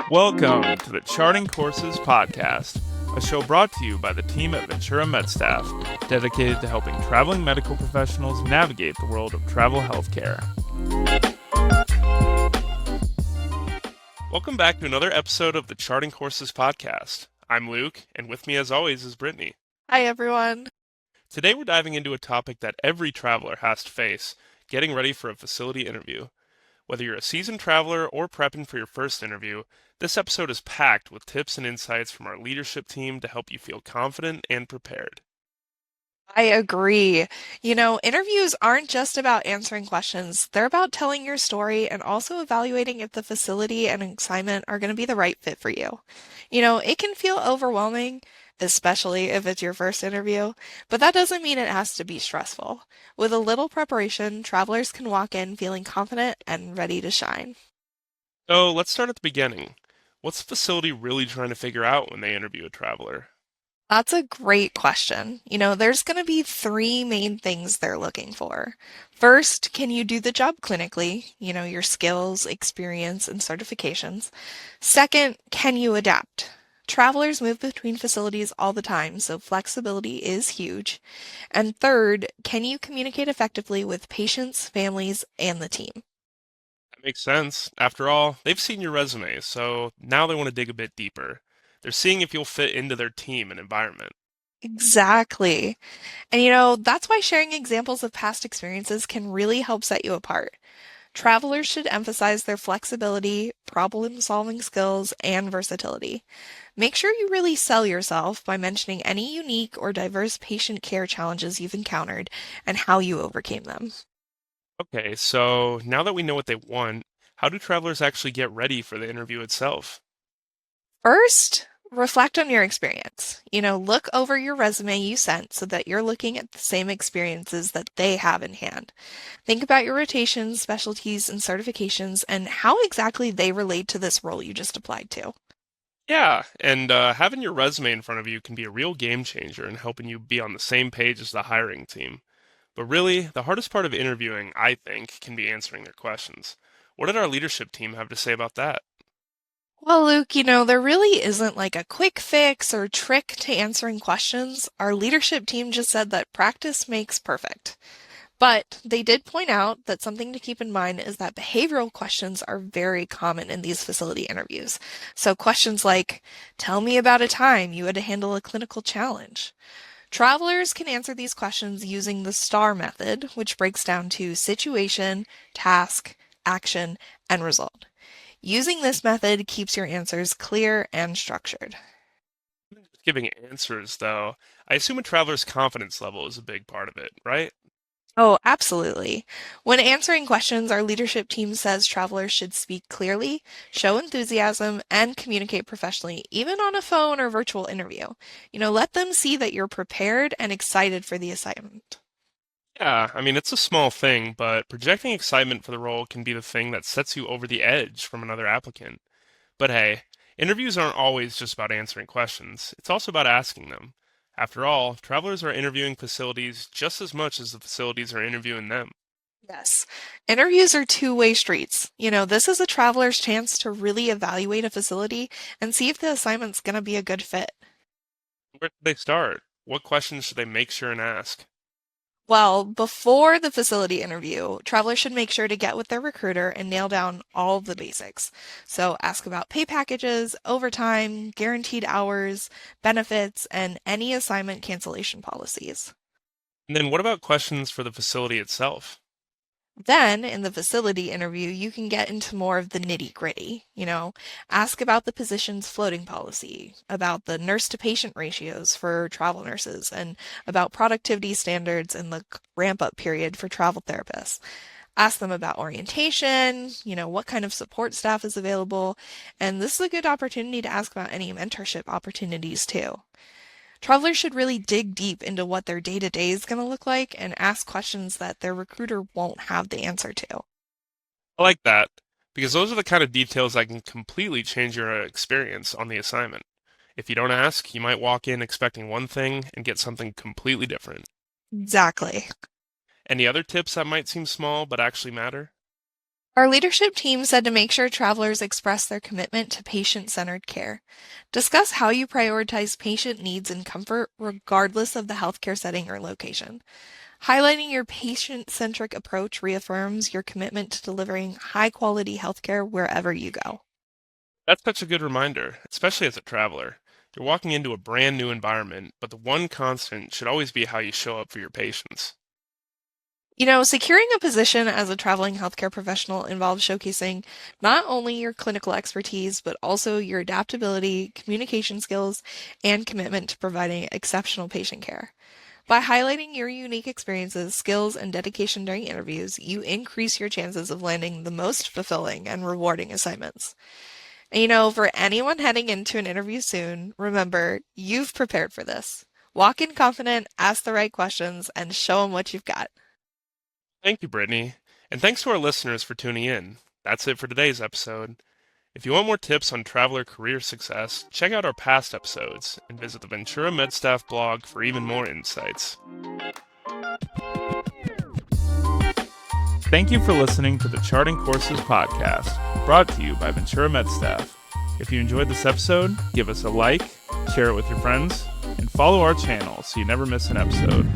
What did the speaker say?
Welcome to the Charting Courses Podcast, a show brought to you by the team at Ventura MedStaff, dedicated to helping traveling medical professionals navigate the world of travel healthcare. Welcome back to another episode of the Charting Courses Podcast. I'm Luke, and with me as always is Brittany. Hi, everyone. Today we're diving into a topic that every traveler has to face, getting ready for a facility interview. Whether you're a seasoned traveler or prepping for your first interview, this episode is packed with tips and insights from our leadership team to help you feel confident and prepared. I agree. Interviews aren't just about answering questions. They're about telling your story and also evaluating if the facility and assignment are going to be the right fit for you. It can feel overwhelming, especially if it's your first interview, but that doesn't mean it has to be stressful. With a little preparation, travelers can walk in feeling confident and ready to shine. So let's start at the beginning. What's the facility really trying to figure out when they interview a traveler? That's a great question. There's going to be three main things they're looking for. First, can you do the job clinically? Your skills, experience, and certifications. Second, can you adapt? Travelers move between facilities all the time, so flexibility is huge. And third, can you communicate effectively with patients, families, and the team? That makes sense. After all, they've seen your resume, so now they want to dig a bit deeper. They're seeing if you'll fit into their team and environment. Exactly. And that's why sharing examples of past experiences can really help set you apart. Travelers should emphasize their flexibility, problem-solving skills, and versatility. Make sure you really sell yourself by mentioning any unique or diverse patient care challenges you've encountered and how you overcame them. Okay, so now that we know what they want, how do travelers actually get ready for the interview itself? First, reflect on your experience. Look over your resume you sent so that you're looking at the same experiences that they have in hand. Think about your rotations, specialties, and certifications and how exactly they relate to this role you just applied to. Yeah, and having your resume in front of you can be a real game changer in helping you be on the same page as the hiring team. But really, the hardest part of interviewing, I think, can be answering their questions. What did our leadership team have to say about that? Well, Luke, there really isn't like a quick fix or trick to answering questions. Our leadership team just said that practice makes perfect. But they did point out that something to keep in mind is that behavioral questions are very common in these facility interviews. So questions like, tell me about a time you had to handle a clinical challenge. Travelers can answer these questions using the STAR method, which breaks down to situation, task, action, and result. Using this method keeps your answers clear and structured. Just giving answers, though, I assume a traveler's confidence level is a big part of it, right? Oh, absolutely. When answering questions, our leadership team says travelers should speak clearly, show enthusiasm, and communicate professionally, even on a phone or virtual interview. Let them see that you're prepared and excited for the assignment. Yeah, I mean, it's a small thing, but projecting excitement for the role can be the thing that sets you over the edge from another applicant. But hey, interviews aren't always just about answering questions, it's also about asking them. After all, travelers are interviewing facilities just as much as the facilities are interviewing them. Yes. Interviews are two-way streets. This is a traveler's chance to really evaluate a facility and see if the assignment's going to be a good fit. Where should they start? What questions should they make sure and ask? Well, before the facility interview, travelers should make sure to get with their recruiter and nail down all of the basics. So ask about pay packages, overtime, guaranteed hours, benefits, and any assignment cancellation policies. And then what about questions for the facility itself? Then, in the facility interview, you can get into more of the nitty-gritty. Ask about the position's floating policy, about the nurse to patient ratios for travel nurses, and about productivity standards and the ramp-up period for travel therapists. Ask them about orientation, what kind of support staff is available, and this is a good opportunity to ask about any mentorship opportunities too. Travelers should really dig deep into what their day-to-day is going to look like and ask questions that their recruiter won't have the answer to. I like that, because those are the kind of details that can completely change your experience on the assignment. If you don't ask, you might walk in expecting one thing and get something completely different. Exactly. Any other tips that might seem small but actually matter? Our leadership team said to make sure travelers express their commitment to patient-centered care. Discuss how you prioritize patient needs and comfort regardless of the healthcare setting or location. Highlighting your patient-centric approach reaffirms your commitment to delivering high-quality healthcare wherever you go. That's such a good reminder, especially as a traveler. You're walking into a brand new environment, but the one constant should always be how you show up for your patients. Securing a position as a traveling healthcare professional involves showcasing not only your clinical expertise, but also your adaptability, communication skills, and commitment to providing exceptional patient care. By highlighting your unique experiences, skills, and dedication during interviews, you increase your chances of landing the most fulfilling and rewarding assignments. And for anyone heading into an interview soon, remember, you've prepared for this. Walk in confident, ask the right questions, and show them what you've got. Thank you, Brittany. And thanks to our listeners for tuning in. That's it for today's episode. If you want more tips on traveler career success, check out our past episodes and visit the Ventura MedStaff blog for even more insights. Thank you for listening to the Charting Courses podcast, brought to you by Ventura MedStaff. If you enjoyed this episode, give us a like, share it with your friends, and follow our channel so you never miss an episode.